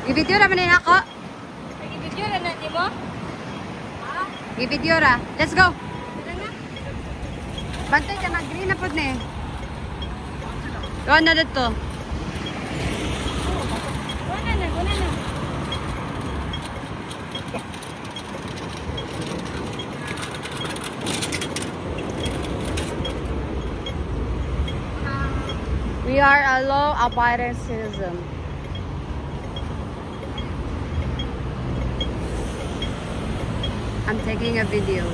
I-video ra man ako. I-video na natin mo? I-video ra. Let's go. Bantay ka mag-green na po na eh. Doon na dito. Guna na. We are a law-abiding citizen. I'm taking a video.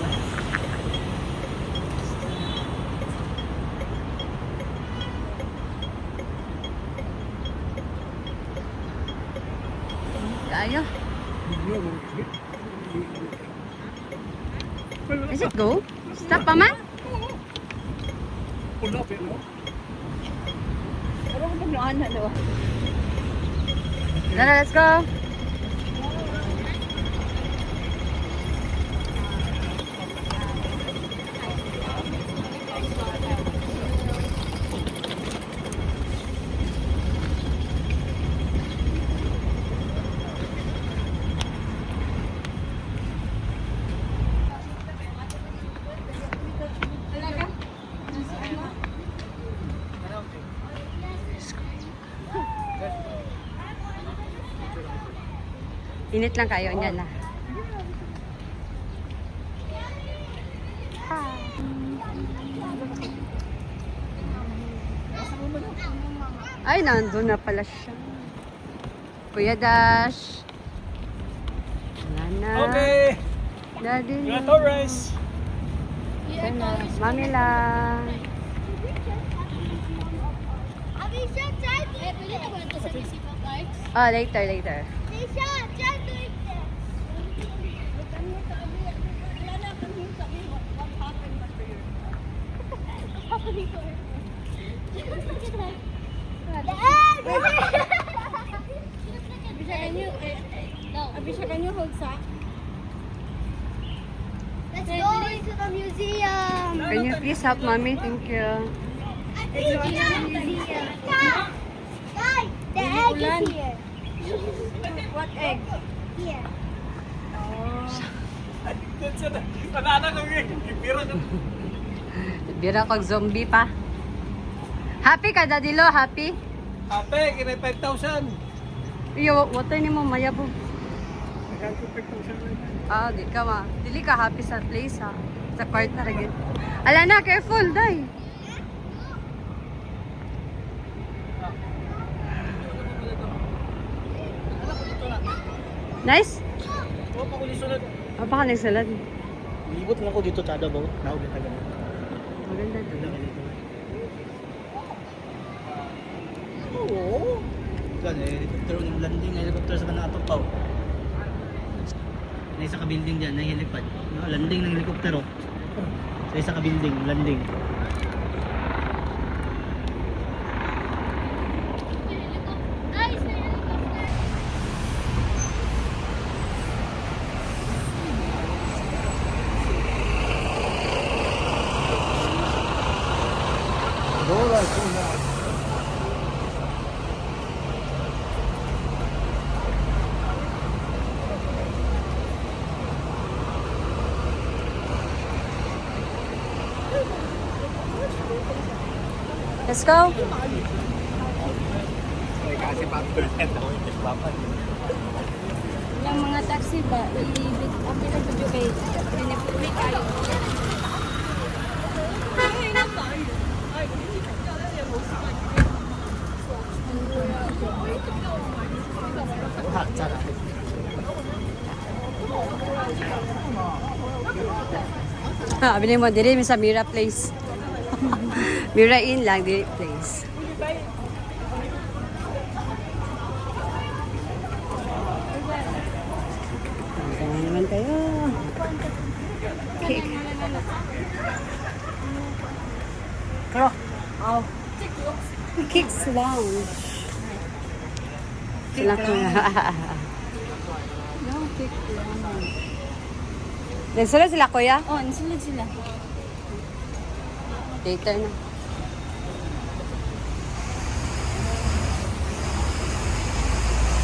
Kaya? Is it go? Stop pa man? Pull up, no? Pero kung pagnoan na daw. Tara, let's go. Init lang kayo, niyan na. Ay, nandun na pala siya. Kuya Dash. Wala na. Okay. Daddy. Kuya Torres. Wala na. Mami lang. Abisha, try to it. Pwede na ba ito sa Recipe Parks? Oh, later. Abisha, try to it. Wala na kami sabi what happened but for you. What happened to her? The egg! Abisha, can you hold sa? Let's go into the museum. Can you please help mommy? Thank you. Let's go to the museum. Guys, the egg is here. What egg? Here. Panana ko yun. Bira ka. Bira kag zombie pa. Happy ka, Daddy Lo? Happy? Ape, kinay 5,000. Iyo, water ni mo mayabo. Nagkakot 5,000. Ah, di ka ma. Dili ka happy sa place ha. Sa court na rin. Ala na, careful, day. Nice? Oo, pakulisunod. Ah, baka nagsalad. Libot lang ko dito tada ba? Naog na taga. Maganda to. Oo. Kan helicopter ng landing, helicopter sa kanang apapaw. May isa ka building diyan, na helipad. Landing ng helicopter oh. Sa isa ka building, landing. Guys, may helicopter. Bola, tuna. Let's go. Kasi pa-percent ako yung papan. Yung mga taxi ba, i-bit ang pinag-video kay pinipuli kayo. Ah, abinin mo, dili sa Mira Place. Mira Inn lang, dili place. Ganyan naman kayo. Cake. Karo. Oh. Kicks Lounge. Sila ko na. No, kick lang. Nagsulod sila, kuya? Oh, nasulod sila. Later na.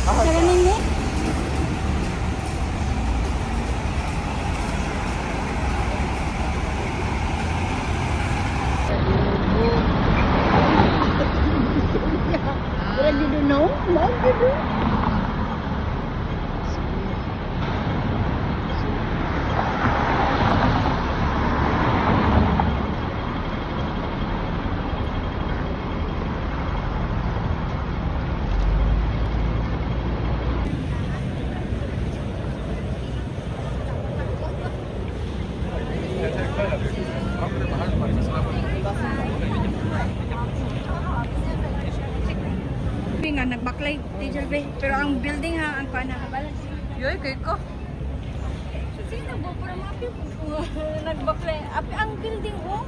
Sa ganin mo? Pero ang building ha, ang pana kabalas. Yoy, kay ko. Sino ba? Para mapi po. Nagbakle. Api ang building oh.